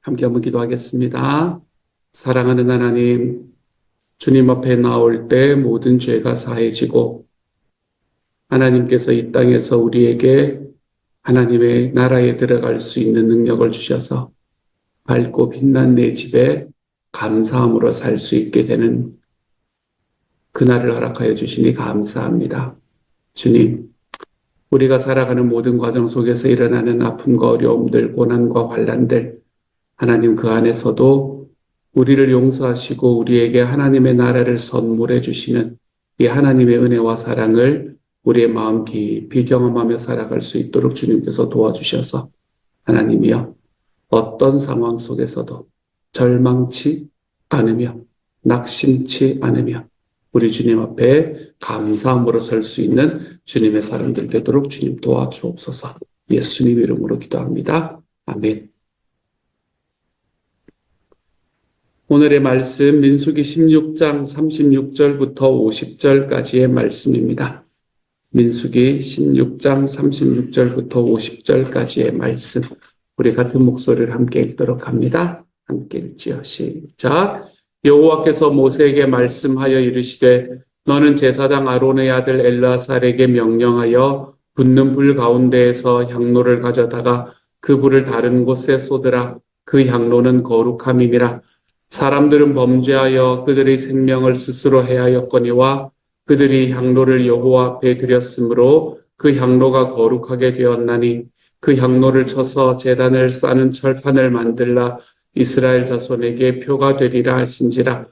함께 한번 기도하겠습니다. 사랑하는 하나님, 주님 앞에 나올 때 모든 죄가 사해지고 하나님께서 이 땅에서 우리에게 하나님의 나라에 들어갈 수 있는 능력을 주셔서 밝고 빛난 내 집에 감사함으로 살 수 있게 되는 그날을 허락하여 주시니 감사합니다. 주님, 우리가 살아가는 모든 과정 속에서 일어나는 아픔과 어려움들, 고난과 환난들, 하나님 그 안에서도 우리를 용서하시고 우리에게 하나님의 나라를 선물해 주시는 이 하나님의 은혜와 사랑을 우리의 마음 깊이 경험하며 살아갈 수 있도록 주님께서 도와주셔서 하나님이여 어떤 상황 속에서도 절망치 않으며 낙심치 않으며 우리 주님 앞에 감사함으로 설 수 있는 주님의 사람들 되도록 주님 도와주옵소서. 예수님 이름으로 기도합니다. 아멘. 오늘의 말씀 민수기 16장 36절부터 50절까지의 말씀입니다. 민수기 16장 36절부터 50절까지의 말씀. 우리 같은 목소리를 함께 읽도록 합니다. 함께 읽지요. 시작. 여호와께서 모세에게 말씀하여 이르시되 너는 제사장 아론의 아들 엘르아살에게 명령하여 붙는 불 가운데에서 향로를 가져다가 그 불을 다른 곳에 쏟으라. 그 향로는 거룩함이니라. 사람들은 범죄하여 그들의 생명을 스스로 해하였거니와 그들이 향로를 여호와 앞에 드렸으므로 그 향로가 거룩하게 되었나니 그 향로를 쳐서 제단을 싸는 철판을 만들라. 이스라엘 자손에게 표가 되리라 하신지라.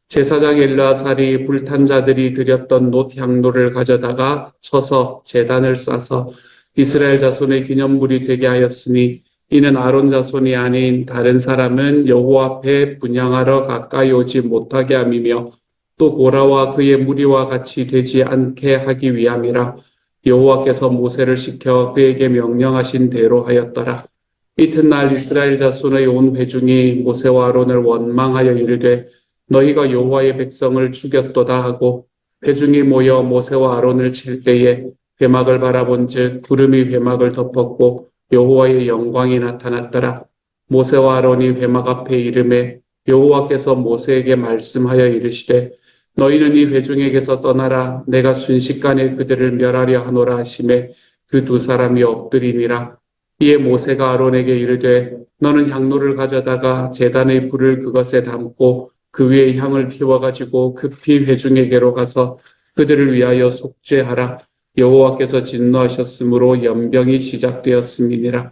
제사장 엘르아살이 불탄 자들이 드렸던 놋 향로를 가져다가 쳐서 제단을 싸서 이스라엘 자손의 기념물이 되게 하였으니 이는 아론 자손이 아닌 다른 사람은 여호와 앞에 분향하러 가까이 오지 못하게 함이며 또 고라와 그의 무리와 같이 되지 않게 하기 위함이라. 여호와께서 모세를 시켜 그에게 명령하신 대로 하였더라. 이튿날 이스라엘 자손의 온 회중이 모세와 아론을 원망하여 이르되 너희가 여호와의 백성을 죽였도다 하고 회중이 모여 모세와 아론을 칠 때에 회막을 바라본즉 구름이 회막을 덮었고 여호와의 영광이 나타났더라. 모세와 아론이 회막 앞에 이르매 여호와께서 모세에게 말씀하여 이르시되 너희는 이 회중에게서 떠나라. 내가 순식간에 그들을 멸하려 하노라 하시매 그 두 사람이 엎드리니라. 이에 모세가 아론에게 이르되 너는 향로를 가져다가 제단의 불을 그것에 담고 그 위에 향을 피워가지고 급히 회중에게로 가서 그들을 위하여 속죄하라. 여호와께서 진노하셨으므로 연병이 시작되었음이니라.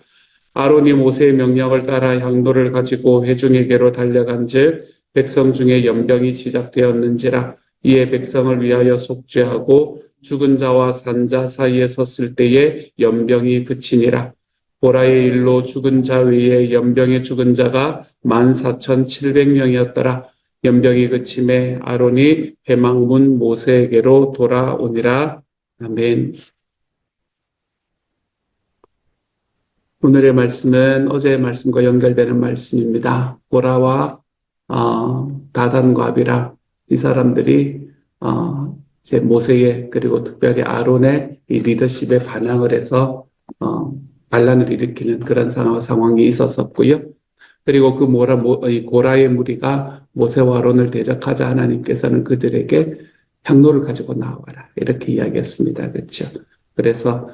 아론이 모세의 명령을 따라 향로를 가지고 회중에게로 달려간즉 백성 중에 연병이 시작되었는지라. 이에 백성을 위하여 속죄하고 죽은 자와 산 자 사이에 섰을 때에 연병이 그치니라. 보라의 일로 죽은 자 외에 연병에 죽은 자가 14,700명이었더라. 연병이 그침에 아론이 회막문 모세에게로 돌아오니라. 아멘. 오늘의 말씀은 어제의 말씀과 연결되는 말씀입니다. 고라와 다단과 아비람 이 사람들이 이제 모세의 그리고 특별히 아론의 이 리더십에 반항을 해서 반란을 일으키는 그런 상황이 있었었고요. 그리고 그 고라의 무리가 모세와 아론을 대적하자 하나님께서는 그들에게 향로를 가지고 나와라 이렇게 이야기했습니다. 그렇죠? 그래서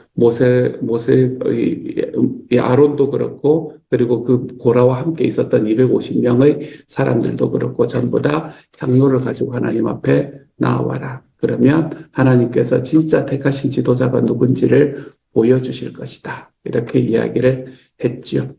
이 아론도 그렇고 그리고 그 고라와 함께 있었던 250명의 사람들도 그렇고 전부 다 향로를 가지고 하나님 앞에 나와라. 그러면 하나님께서 진짜 택하신 지도자가 누군지를 보여주실 것이다. 이렇게 이야기를 했지요.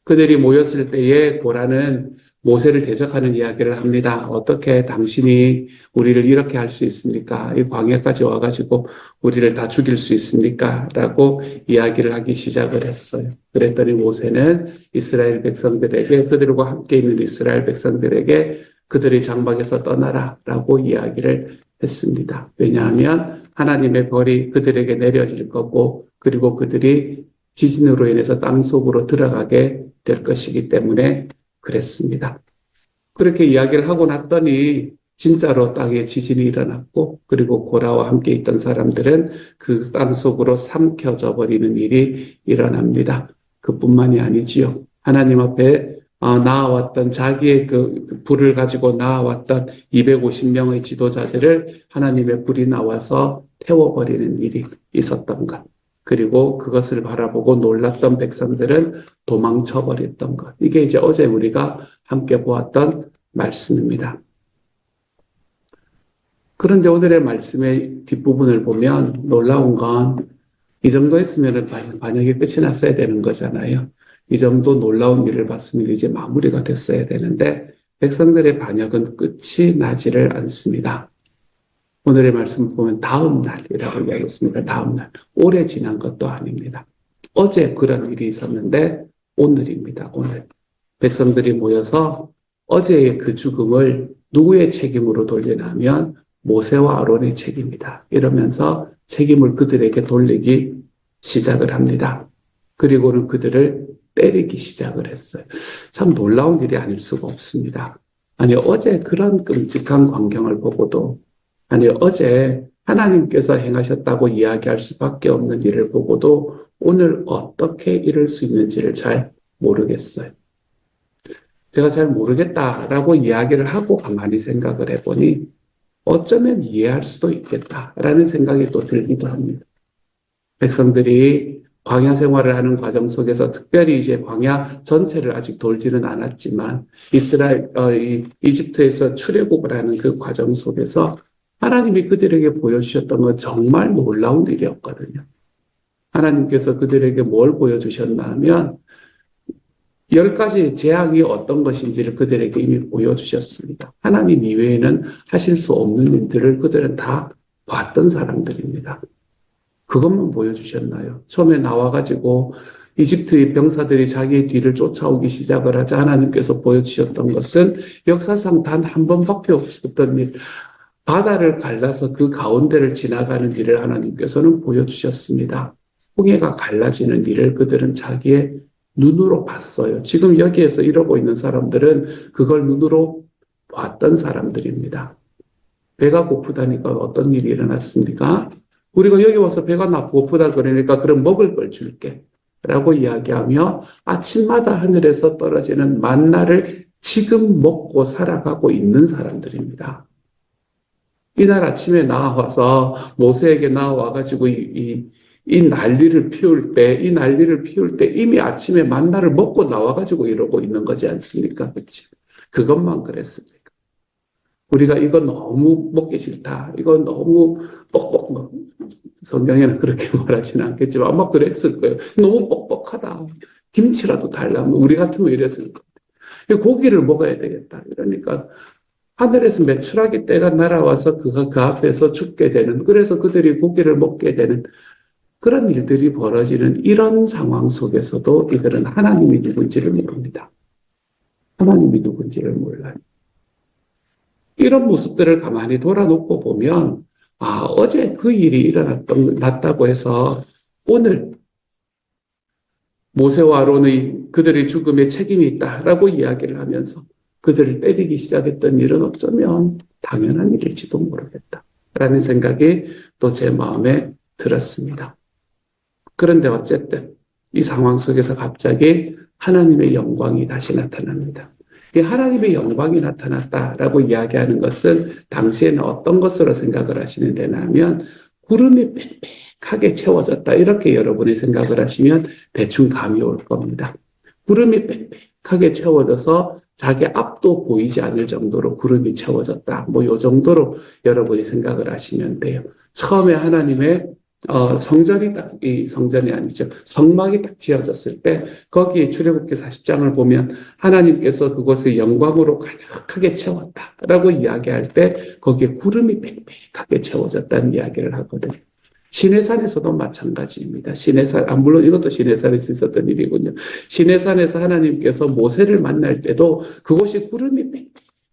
그들이 모였을 때에 고라는 모세를 대적하는 이야기를 합니다. 어떻게 당신이 우리를 이렇게 할 수 있습니까? 이 광야까지 와가지고 우리를 다 죽일 수 있습니까? 라고 이야기를 하기 시작을 했어요. 그랬더니 모세는 이스라엘 백성들에게 그들과 함께 있는 이스라엘 백성들에게 그들의 장막에서 떠나라 라고 이야기를 했습니다. 왜냐하면 하나님의 벌이 그들에게 내려질 거고 그리고 그들이 지진으로 인해서 땅속으로 들어가게 될 것이기 때문에 그랬습니다. 그렇게 이야기를 하고 났더니 진짜로 땅에 지진이 일어났고 그리고 고라와 함께 있던 사람들은 그 땅속으로 삼켜져 버리는 일이 일어납니다. 그뿐만이 아니지요. 하나님 앞에 나아왔던 자기의 그 불을 가지고 나아왔던 250명의 지도자들을 하나님의 불이 나와서 태워버리는 일이 있었던 것. 그리고 그것을 바라보고 놀랐던 백성들은 도망쳐버렸던 것. 이게 이제 어제 우리가 함께 보았던 말씀입니다. 그런데 오늘의 말씀의 뒷부분을 보면 놀라운 건 이 정도 했으면 반역이 끝이 났어야 되는 거잖아요. 이 정도 놀라운 일을 봤으면 이제 마무리가 됐어야 되는데 백성들의 반역은 끝이 나지를 않습니다. 오늘의 말씀을 보면 다음 날이라고 이야기했습니다. 다음 날. 오래 지난 것도 아닙니다. 어제 그런 일이 있었는데 오늘입니다. 오늘. 백성들이 모여서 어제의 그 죽음을 누구의 책임으로 돌리냐면 모세와 아론의 책임이다. 이러면서 책임을 그들에게 돌리기 시작을 합니다. 그리고는 그들을 때리기 시작을 했어요. 참 놀라운 일이 아닐 수가 없습니다. 아니, 어제 그런 끔찍한 광경을 보고도, 아니, 어제 하나님께서 행하셨다고 이야기할 수밖에 없는 일을 보고도 오늘 어떻게 이럴 수 있는지를 잘 모르겠어요. 제가 잘 모르겠다라고 이야기를 하고 가만히 생각을 해보니 어쩌면 이해할 수도 있겠다라는 생각이 또 들기도 합니다. 백성들이 광야 생활을 하는 과정 속에서 특별히 이제 광야 전체를 아직 돌지는 않았지만 이집트에서 출애굽을 하는 그 과정 속에서 하나님이 그들에게 보여주셨던 건 정말 놀라운 일이었거든요. 하나님께서 그들에게 뭘 보여주셨나 하면 10가지 재앙이 어떤 것인지를 그들에게 이미 보여주셨습니다. 하나님 이외에는 하실 수 없는 일들을 그들은 다 봤던 사람들입니다. 그것만 보여주셨나요? 처음에 나와가지고 이집트의 병사들이 자기의 뒤를 쫓아오기 시작을 하자 하나님께서 보여주셨던 것은 역사상 단 한 번밖에 없었던 일, 바다를 갈라서 그 가운데를 지나가는 일을 하나님께서는 보여주셨습니다. 홍해가 갈라지는 일을 그들은 자기의 눈으로 봤어요. 지금 여기에서 이러고 있는 사람들은 그걸 눈으로 봤던 사람들입니다. 배가 고프다니까 어떤 일이 일어났습니까? 우리가 여기 와서 배가 고프다 그러니까 그럼 먹을 걸 줄게 라고 이야기하며 아침마다 하늘에서 떨어지는 만나를 지금 먹고 살아가고 있는 사람들입니다. 이날 아침에 나와서 모세에게 나와가지고 이 난리를 피울 때 이미 아침에 만나를 먹고 나와가지고 이러고 있는 거지 않습니까? 그치? 그것만 그랬습니까? 우리가 이거 너무 먹기 싫다. 이거 너무 뻑뻑, 성경에는 그렇게 말하지는 않겠지만 아마 그랬을 거예요. 너무 뻑뻑하다. 김치라도 달라면 우리 같으면 이랬을 거예요. 고기를 먹어야 되겠다. 이러니까 하늘에서 메추라기 떼가 날아와서 그 앞에서 죽게 되는, 그래서 그들이 고기를 먹게 되는 그런 일들이 벌어지는 이런 상황 속에서도 이들은 하나님이 누군지를 모릅니다. 하나님이 누군지를 몰라요. 이런 모습들을 가만히 돌아놓고 보면 어제 그 일이 났다고 해서 오늘 모세와 아론의 그들의 죽음에 책임이 있다라고 이야기를 하면서 그들을 때리기 시작했던 일은 어쩌면 당연한 일일지도 모르겠다라는 생각이 또 제 마음에 들었습니다. 그런데 어쨌든 이 상황 속에서 갑자기 하나님의 영광이 다시 나타납니다. 이 하나님의 영광이 나타났다라고 이야기하는 것은 당시에는 어떤 것으로 생각을 하시는 데나 하면 구름이 빽빽하게 채워졌다. 이렇게 여러분이 생각을 하시면 대충 감이 올 겁니다. 구름이 빽빽하게 채워져서 자기 앞도 보이지 않을 정도로 구름이 채워졌다. 뭐 요 정도로 여러분이 생각을 하시면 돼요. 처음에 하나님의 성전이 아니죠. 성막이 딱 지어졌을 때, 거기에 출애굽기 40장을 보면 하나님께서 그것을 영광으로 가득하게 채웠다라고 이야기할 때, 거기에 구름이 빽빽하게 채워졌다는 이야기를 하거든요. 시내산에서도 마찬가지입니다. 물론 이것도 시내산에서 있었던 일이군요. 시내산에서 하나님께서 모세를 만날 때도 그곳이 구름이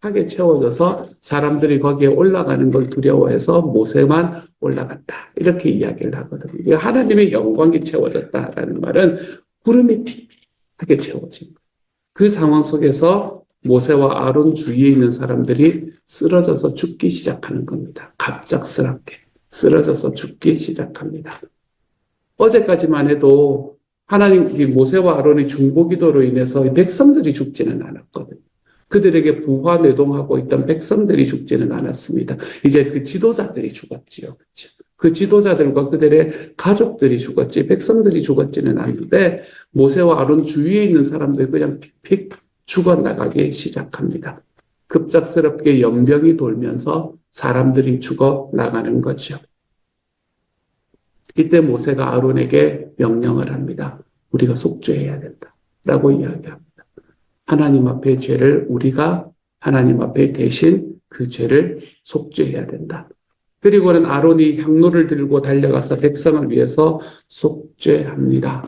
빽빽하게 채워져서 사람들이 거기에 올라가는 걸 두려워해서 모세만 올라갔다. 이렇게 이야기를 하거든요. 하나님의 영광이 채워졌다라는 말은 구름이 빽빽하게 채워진 거예요. 그 상황 속에서 모세와 아론 주위에 있는 사람들이 쓰러져서 죽기 시작하는 겁니다. 갑작스럽게 쓰러져서 죽기 시작합니다. 어제까지만 해도 하나님, 이 모세와 아론의 중보기도로 인해서 백성들이 죽지는 않았거든요. 그들에게 부화뇌동하고 있던 백성들이 죽지는 않았습니다. 이제 그 지도자들이 죽었지요. 그렇죠? 그 지도자들과 그들의 가족들이 죽었지, 백성들이 죽었지는 않는데, 모세와 아론 주위에 있는 사람들이 그냥 픽픽 죽어나가기 시작합니다. 급작스럽게 연병이 돌면서 사람들이 죽어나가는 거죠. 이때 모세가 아론에게 명령을 합니다. 우리가 속죄해야 된다. 라고 이야기합니다. 하나님 앞의 죄를 우리가 하나님 앞에 대신 그 죄를 속죄해야 된다. 그리고는 아론이 향로를 들고 달려가서 백성을 위해서 속죄합니다.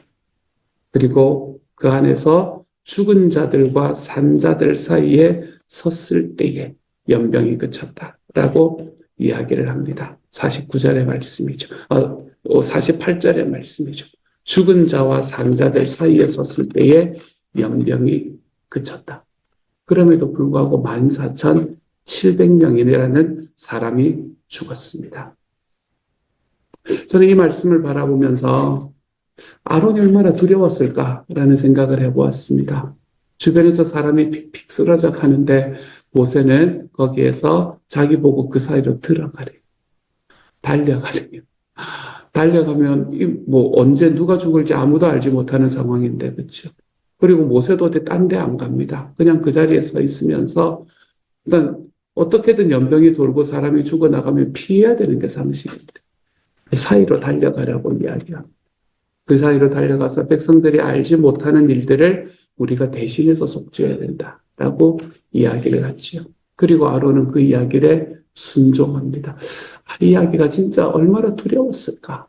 그리고 그 안에서 죽은 자들과 산 자들 사이에 섰을 때에 연병이 그쳤다라고 이야기를 합니다. 49절의 말씀이죠. 48절의 말씀이죠. 죽은 자와 산 자들 사이에 섰을 때에 연병이 그쳤다. 그럼에도 불구하고 14,700명이라는 사람이 죽었습니다. 저는 이 말씀을 바라보면서 아론이 얼마나 두려웠을까라는 생각을 해보았습니다. 주변에서 사람이 픽픽 쓰러져 가는데 모세는 거기에서 자기 보고 그 사이로 들어가래요. 달려가래요. 달려가면 언제 누가 죽을지 아무도 알지 못하는 상황인데, 그렇죠? 그리고 모세도 딴 데 안 갑니다. 그냥 그 자리에 서 있으면서, 그러니까 어떻게든 연병이 돌고 사람이 죽어나가면 피해야 되는 게 상식인데, 그 사이로 달려가라고 이야기합니다. 그 사이로 달려가서 백성들이 알지 못하는 일들을 우리가 대신해서 속죄해야 된다라고 이야기를 하지요. 그리고 아론은 그 이야기를 순종합니다. 이 이야기가 진짜 얼마나 두려웠을까?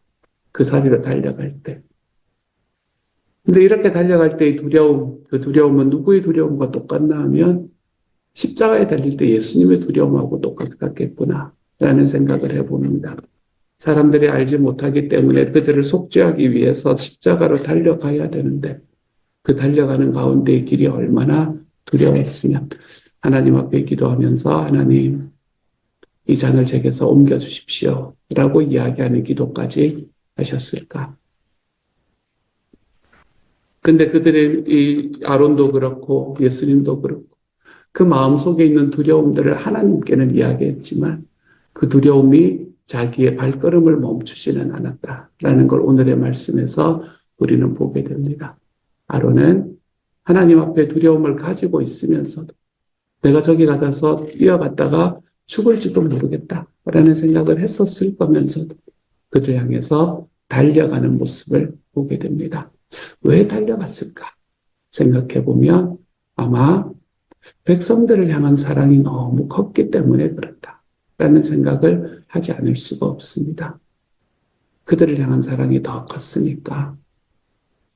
그 사이로 달려갈 때. 근데 이렇게 달려갈 때의 두려움, 그 두려움은 누구의 두려움과 똑같나 하면 십자가에 달릴 때 예수님의 두려움하고 똑같겠구나라는 생각을 해봅니다. 사람들이 알지 못하기 때문에 그들을 속죄하기 위해서 십자가로 달려가야 되는데 그 달려가는 가운데의 길이 얼마나 두려웠으면 하나님 앞에 기도하면서 하나님 이 잔을 제게서 옮겨주십시오 라고 이야기하는 기도까지 하셨을까. 근데 그들의 이 아론도 그렇고 예수님도 그렇고 그 마음속에 있는 두려움들을 하나님께는 이야기했지만 그 두려움이 자기의 발걸음을 멈추지는 않았다라는 걸 오늘의 말씀에서 우리는 보게 됩니다. 아론은 하나님 앞에 두려움을 가지고 있으면서도 내가 저기 가서 뛰어갔다가 죽을지도 모르겠다라는 생각을 했었을 거면서도 그들 향해서 달려가는 모습을 보게 됩니다. 왜 달려갔을까 생각해 보면 아마 백성들을 향한 사랑이 너무 컸기 때문에 그렇다라는 생각을 하지 않을 수가 없습니다. 그들을 향한 사랑이 더 컸으니까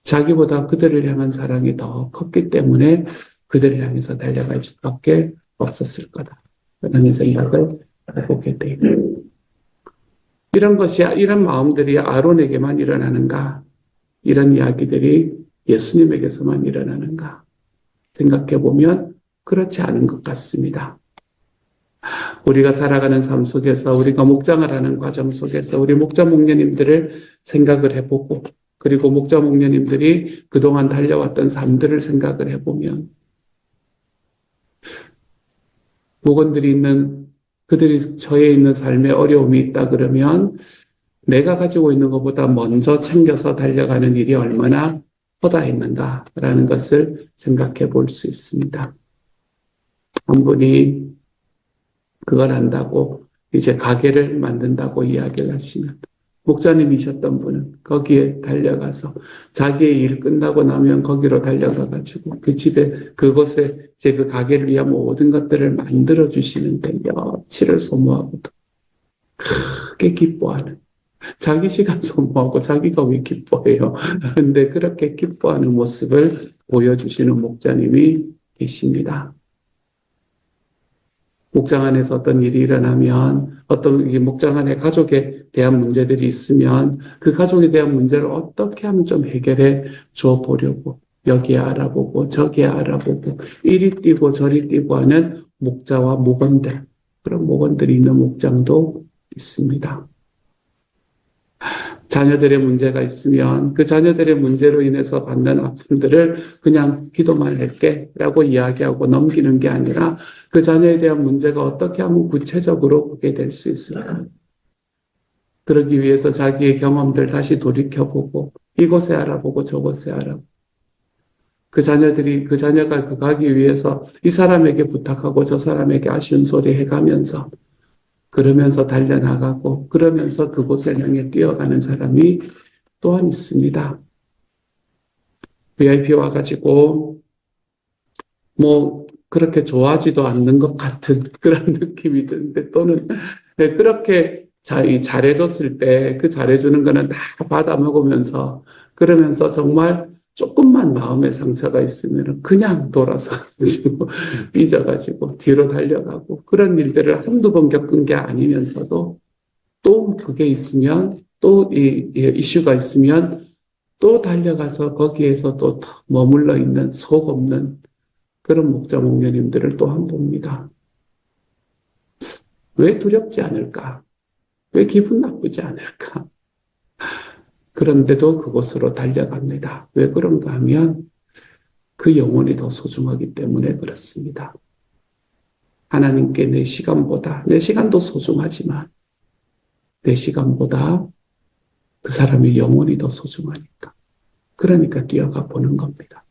자기보다 그들을 향한 사랑이 더 컸기 때문에 그들을 향해서 달려갈 수밖에 없었을 거다라는 생각을 해보게 돼요. 이런 마음들이 아론에게만 일어나는가? 이런 이야기들이 예수님에게서만 일어나는가? 생각해 보면 그렇지 않은 것 같습니다. 우리가 살아가는 삶 속에서 우리가 목장을 하는 과정 속에서 우리 목자 목녀님들을 생각을 해보고 그리고 목자 목녀님들이 그동안 달려왔던 삶들을 생각을 해보면 그들이 처해 있는 삶에 어려움이 있다 그러면 내가 가지고 있는 것보다 먼저 챙겨서 달려가는 일이 얼마나 허다했는가라는 것을 생각해 볼 수 있습니다. 한 분이 그걸 안다고 이제 가게를 만든다고 이야기를 하시면 목사님이셨던 분은 거기에 달려가서 자기의 일 끝나고 나면 거기로 달려가가지고 그 집에 그곳에 이제 그 가게를 위한 모든 것들을 만들어 주시는데 며칠을 소모하고도 크게 기뻐하는 자기 시간 소모하고 자기가 왜 기뻐해요? 근데 그렇게 기뻐하는 모습을 보여주시는 목자님이 계십니다. 목장 안에서 어떤 일이 일어나면 어떤 목장 안에 가족에 대한 문제들이 있으면 그 가족에 대한 문제를 어떻게 하면 좀 해결해 줘 보려고 여기에 알아보고 저기에 알아보고 이리 뛰고 저리 뛰고 하는 목자와 목원들 그런 목원들이 있는 목장도 있습니다. 자녀들의 문제가 있으면 그 자녀들의 문제로 인해서 받는 아픔들을 그냥 기도만 할게 라고 이야기하고 넘기는 게 아니라 그 자녀에 대한 문제가 어떻게 하면 구체적으로 보게 될 수 있을까? 그러기 위해서 자기의 경험들 다시 돌이켜보고 이곳에 알아보고 저곳에 알아보고 그 자녀가 그 가기 위해서 이 사람에게 부탁하고 저 사람에게 아쉬운 소리 해가면서 그러면서 달려나가고 그러면서 그곳을 향해 뛰어가는 사람이 또한 있습니다. VIP 와가지고 뭐 그렇게 좋아하지도 않는 것 같은 그런 느낌이 드는데 또는 그렇게 잘해줬을 때 그 잘해주는 거는 다 받아 먹으면서 그러면서 정말 조금만 마음의 상처가 있으면 그냥 돌아서 가지고 삐져가지고 뒤로 달려가고 그런 일들을 한두 번 겪은 게 아니면서도 또 그게 있으면 또 이슈가 있으면 또 달려가서 거기에서 또 머물러 있는 속 없는 그런 목자 목녀님들을 또한 봅니다. 왜 두렵지 않을까? 왜 기분 나쁘지 않을까? 그런데도 그곳으로 달려갑니다. 왜 그런가 하면 그 영혼이 더 소중하기 때문에 그렇습니다. 하나님께 내 시간도 소중하지만 내 시간보다 그 사람의 영혼이 더 소중하니까. 그러니까 뛰어가 보는 겁니다.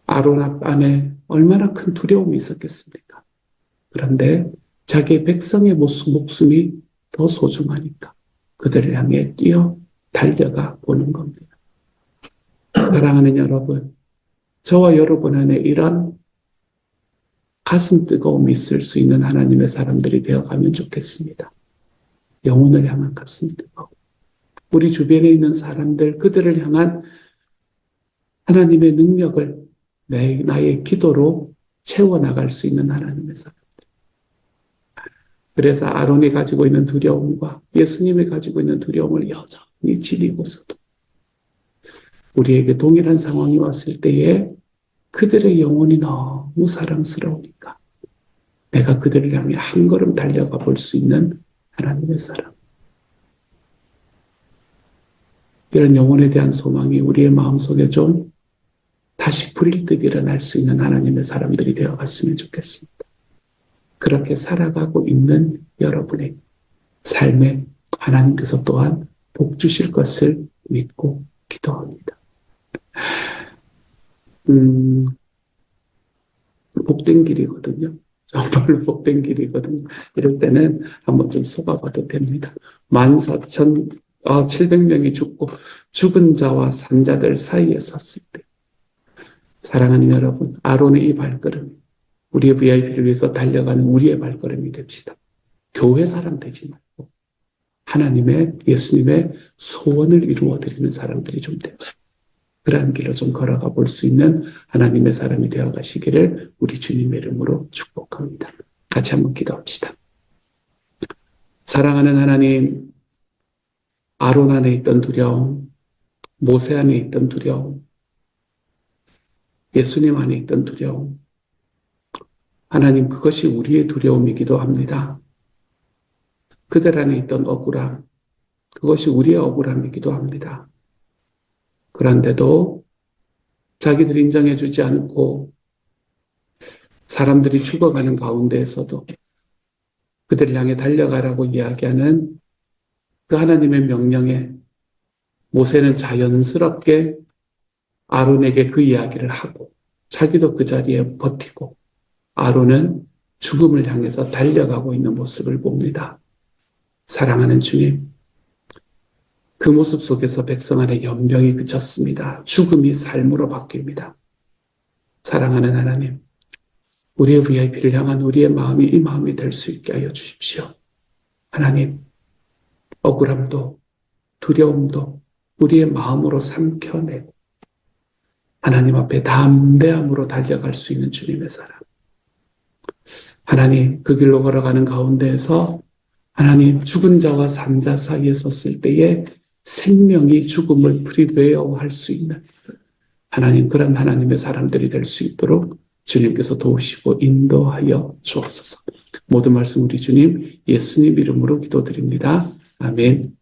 아론 안에 얼마나 큰 두려움이 있었겠습니까? 그런데 자기의 백성의 목숨이 더 소중하니까 그들을 향해 달려가 보는 겁니다. 사랑하는 여러분, 저와 여러분 안에 이런 가슴 뜨거움이 있을 수 있는 하나님의 사람들이 되어가면 좋겠습니다. 영혼을 향한 가슴 뜨거움. 우리 주변에 있는 사람들, 그들을 향한 하나님의 능력을 나의 기도로 채워나갈 수 있는 하나님의 사람들. 그래서 아론이 가지고 있는 두려움과 예수님이 가지고 있는 두려움을 여전히 지니고서도 우리에게 동일한 상황이 왔을 때에 그들의 영혼이 너무 사랑스러우니까 내가 그들을 향해 한 걸음 달려가 볼 수 있는 하나님의 사람. 이런 영혼에 대한 소망이 우리의 마음속에 좀 다시 불일 듯 일어날 수 있는 하나님의 사람들이 되어갔으면 좋겠습니다. 그렇게 살아가고 있는 여러분의 삶에 하나님께서 또한 복 주실 것을 믿고 기도합니다. 복된 길이거든요. 정말 복된 길이거든요. 이럴 때는 한번 좀 속아봐도 됩니다. 14,700명이 죽고 죽은 자와 산 자들 사이에 섰을 때 사랑하는 여러분, 아론의 이 발걸음이 우리의 VIP를 위해서 달려가는 우리의 발걸음이 됩시다. 교회 사람 되지 말고 하나님의 예수님의 소원을 이루어드리는 사람들이 좀 됩시다. 그러한 길로 좀 걸어가 볼 수 있는 하나님의 사람이 되어 가시기를 우리 주님의 이름으로 축복합니다. 같이 한번 기도합시다. 사랑하는 하나님, 아론 안에 있던 두려움, 모세 안에 있던 두려움, 예수님 안에 있던 두려움, 하나님 그것이 우리의 두려움이기도 합니다. 그들 안에 있던 억울함, 그것이 우리의 억울함이기도 합니다. 그런데도 자기들 인정해주지 않고 사람들이 죽어가는 가운데에서도 그들을 향해 달려가라고 이야기하는 그 하나님의 명령에 모세는 자연스럽게 아론에게 그 이야기를 하고 자기도 그 자리에 버티고 아론은 죽음을 향해서 달려가고 있는 모습을 봅니다. 사랑하는 주님, 그 모습 속에서 백성 안에 연병이 그쳤습니다. 죽음이 삶으로 바뀝니다. 사랑하는 하나님, 우리의 VIP를 향한 우리의 마음이 이 마음이 될 수 있게 하여 주십시오. 하나님, 억울함도 두려움도 우리의 마음으로 삼켜내고 하나님 앞에 담대함으로 달려갈 수 있는 주님의 사랑. 하나님, 그 길로 걸어가는 가운데에서 하나님, 죽은 자와 산 자 사이에 섰을 때에 생명이 죽음을 프리웨어할 수 있는 하나님, 그런 하나님의 사람들이 될 수 있도록 주님께서 도우시고 인도하여 주옵소서. 모든 말씀 우리 주님 예수님 이름으로 기도드립니다. 아멘.